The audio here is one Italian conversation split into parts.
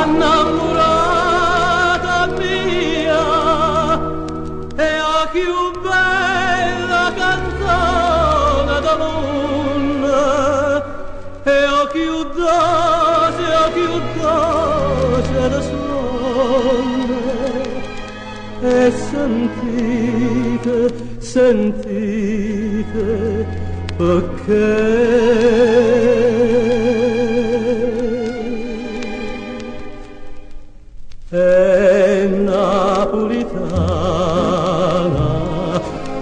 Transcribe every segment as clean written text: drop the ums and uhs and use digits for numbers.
innamorata mia, e a più bella canzone d'amore, e a più doce da suono, e sentite, perché è napolitana,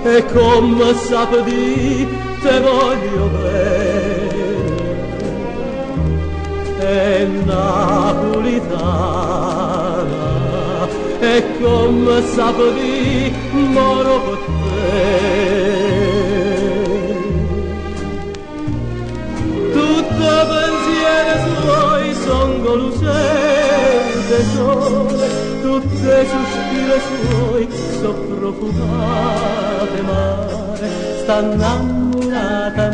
e come sappi te voglio bene, è napolitana, e come sappi moro per te. Tutto pensiero suoi son lucente sole, tutte sospire suoi so profumate mare. Sta innamorata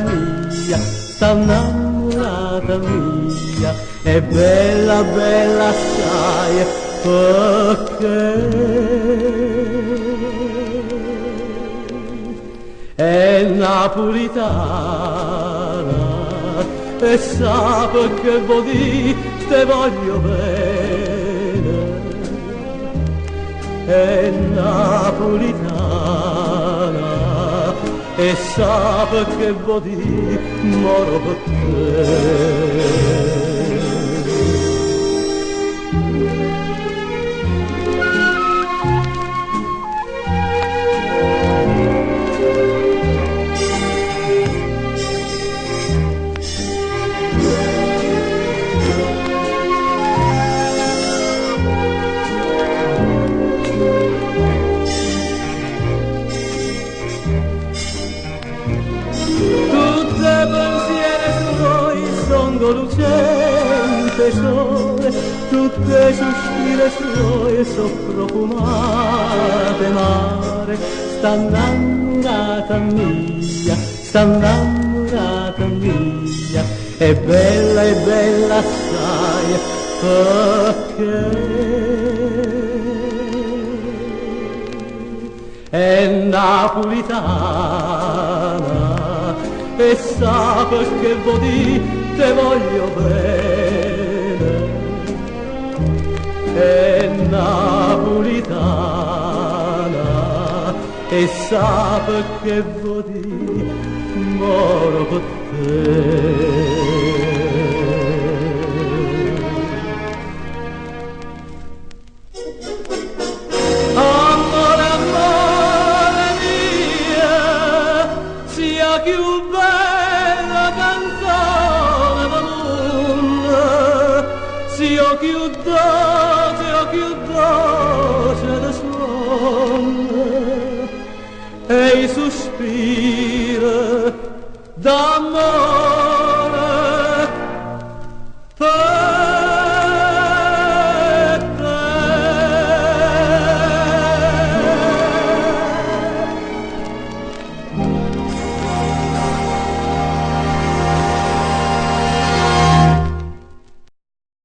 mia, è bella, bella assai, perché è napolitana e sa perché vuol dire te voglio bene. È napolitana e sa perché vuol dire moro per te. Lucente sole, tutte sospire suoi so profumate mare. Sta innamorata mia, è bella assai, perché è napolitana e sa perché vuol dire te voglio bene. È napolitana e sa perché vuol dire moro per te. Amore, amore mia, sia più bella canzone d'amore, sia più doce da suono, e i sospiri d'amore